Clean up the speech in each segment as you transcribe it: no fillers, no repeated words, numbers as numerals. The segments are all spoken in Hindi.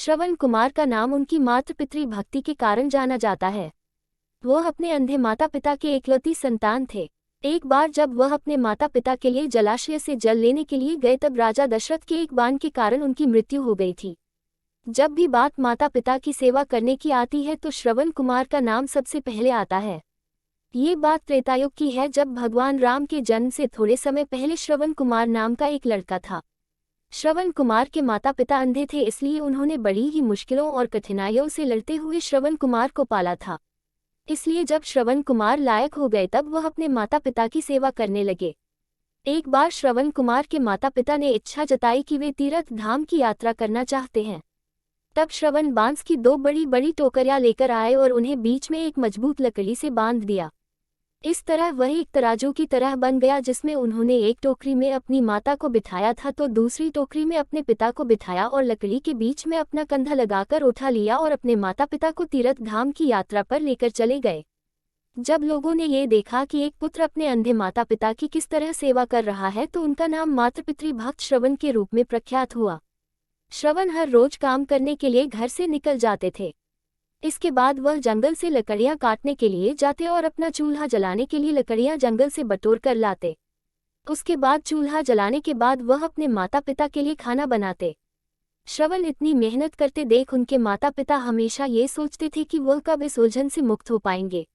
श्रवण कुमार का नाम उनकी मातृपितृ भक्ति के कारण जाना जाता है। वह अपने अंधे माता पिता के इकलौती संतान थे। एक बार जब वह अपने माता पिता के लिए जलाशय से जल लेने के लिए गए तब राजा दशरथ के एक बाण के कारण उनकी मृत्यु हो गई थी। जब भी बात माता पिता की सेवा करने की आती है तो श्रवण कुमार का नाम सबसे पहले आता है। ये बात त्रेतायुग की है, जब भगवान राम के जन्म से थोड़े समय पहले श्रवण कुमार नाम का एक लड़का था। श्रवण कुमार के माता पिता अंधे थे, इसलिए उन्होंने बड़ी ही मुश्किलों और कठिनाइयों से लड़ते हुए श्रवण कुमार को पाला था। इसलिए जब श्रवण कुमार लायक हो गए तब वह अपने माता पिता की सेवा करने लगे। एक बार श्रवण कुमार के माता पिता ने इच्छा जताई कि वे तीर्थ धाम की यात्रा करना चाहते हैं। तब श्रवण बांस की 2 बड़ी बड़ी टोकरियां लेकर आए और उन्हें बीच में एक मजबूत लकड़ी से बांध दिया। इस तरह वह एक तराजू की तरह बन गया, जिसमें उन्होंने एक टोकरी में अपनी माता को बिठाया था तो दूसरी टोकरी में अपने पिता को बिठाया और लकड़ी के बीच में अपना कंधा लगाकर उठा लिया और अपने माता पिता को तीर्थ धाम की यात्रा पर लेकर चले गए। जब लोगों ने ये देखा कि एक पुत्र अपने अंधे माता पिता की किस तरह सेवा कर रहा है तो उनका नाम मातृपितृ भक्त श्रवण के रूप में प्रख्यात हुआ। श्रवण हर रोज काम करने के लिए घर से निकल जाते थे। इसके बाद वह जंगल से लकड़ियां काटने के लिए जाते और अपना चूल्हा जलाने के लिए लकड़ियां जंगल से बटोर कर लाते। उसके बाद चूल्हा जलाने के बाद वह अपने माता पिता के लिए खाना बनाते। श्रवण इतनी मेहनत करते देख उनके माता पिता हमेशा ये सोचते थे कि वह कब इस उलझन से मुक्त हो पाएंगे।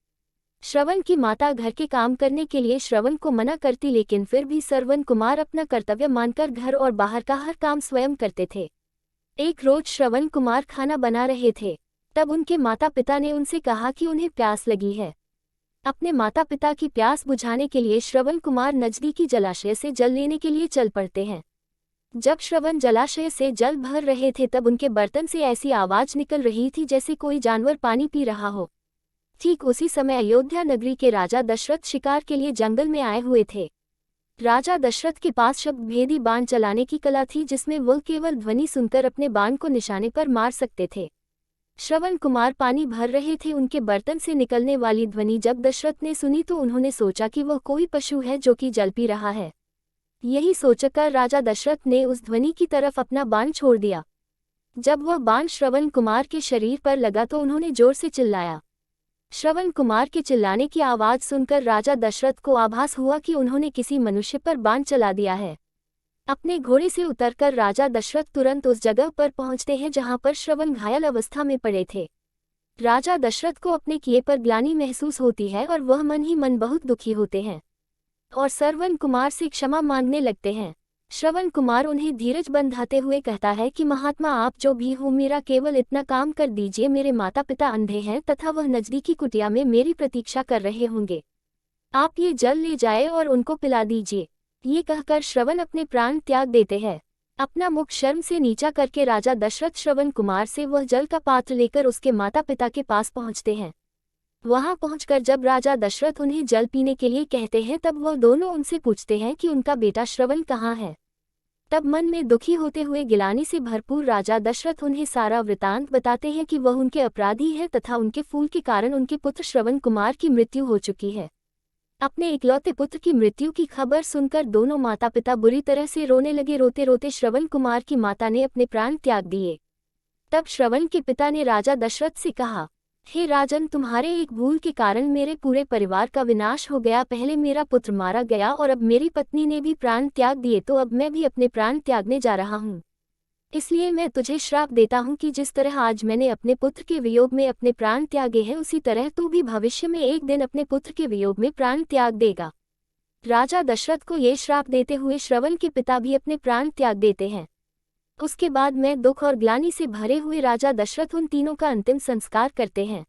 श्रवण की माता घर के काम करने के लिए श्रवण को मना करती, लेकिन फिर भी श्रवण कुमार अपना कर्तव्य मानकर घर और बाहर का हर काम स्वयं करते थे। एक रोज श्रवण कुमार खाना बना रहे थे, तब उनके माता पिता ने उनसे कहा कि उन्हें प्यास लगी है। अपने माता पिता की प्यास बुझाने के लिए श्रवण कुमार नजदीकी जलाशय से जल लेने के लिए चल पड़ते हैं। जब श्रवण जलाशय से जल भर रहे थे तब उनके बर्तन से ऐसी आवाज निकल रही थी जैसे कोई जानवर पानी पी रहा हो। ठीक उसी समय अयोध्या नगरी के राजा दशरथ शिकार के लिए जंगल में आए हुए थे। राजा दशरथ के पास शब्द भेदी बाण चलाने की कला थी, जिसमें वह केवल ध्वनि सुनकर अपने बाण को निशाने पर मार सकते थे। श्रवण कुमार पानी भर रहे थे। उनके बर्तन से निकलने वाली ध्वनि जब दशरथ ने सुनी तो उन्होंने सोचा कि वह कोई पशु है जो कि जल पी रहा है। यही सोचकर राजा दशरथ ने उस ध्वनि की तरफ अपना बाण छोड़ दिया। जब वह बाण श्रवण कुमार के शरीर पर लगा तो उन्होंने जोर से चिल्लाया। श्रवण कुमार के चिल्लाने की आवाज सुनकर राजा दशरथ को आभास हुआ कि उन्होंने किसी मनुष्य पर बाण चला दिया है। अपने घोड़े से उतरकर राजा दशरथ तुरंत उस जगह पर पहुंचते हैं जहां पर श्रवण घायल अवस्था में पड़े थे। राजा दशरथ को अपने किए पर ग्लानि महसूस होती है और वह मन ही मन बहुत दुखी होते हैं और श्रवण कुमार से क्षमा मांगने लगते हैं। श्रवण कुमार उन्हें धीरज बंधाते हुए कहता है कि महात्मा, आप जो भी हो मेरा केवल इतना काम कर दीजिए। मेरे माता पिता अंधे हैं तथा वह नजदीकी कुटिया में मेरी प्रतीक्षा कर रहे होंगे। आप ये जल ले जाए और उनको पिला दीजिए। ये कहकर श्रवण अपने प्राण त्याग देते हैं। अपना मुख शर्म से नीचा करके राजा दशरथ श्रवण कुमार से वह जल का पात्र लेकर उसके माता पिता के पास पहुंचते हैं। वहां पहुंचकर जब राजा दशरथ उन्हें जल पीने के लिए कहते हैं तब वह दोनों उनसे पूछते हैं कि उनका बेटा श्रवण कहाँ है। तब मन में दुखी होते हुए गिलानी से भरपूर राजा दशरथ उन्हें सारा वृतांत बताते हैं कि वह उनके अपराधी है तथा उनके फूल के कारण उनके पुत्र श्रवण कुमार की मृत्यु हो चुकी है। अपने इकलौते पुत्र की मृत्यु की खबर सुनकर दोनों माता पिता बुरी तरह से रोने लगे। रोते रोते श्रवण कुमार की माता ने अपने प्राण त्याग दिए। तब श्रवण के पिता ने राजा दशरथ से कहा, हे राजन, तुम्हारे एक भूल के कारण मेरे पूरे परिवार का विनाश हो गया। पहले मेरा पुत्र मारा गया और अब मेरी पत्नी ने भी प्राण त्याग दिए, तो अब मैं भी अपने प्राण त्यागने जा रहा हूँ। इसलिए मैं तुझे श्राप देता हूँ कि जिस तरह आज मैंने अपने पुत्र के वियोग में अपने प्राण त्यागे हैं, उसी तरह तू भी भविष्य में एक दिन अपने पुत्र के वियोग में प्राण त्याग देगा। राजा दशरथ को ये श्राप देते हुए श्रवण के पिता भी अपने प्राण त्याग देते हैं। उसके बाद मैं दुख और ग्लानि से भरे हुए राजा दशरथ उन तीनों का अंतिम संस्कार करते हैं।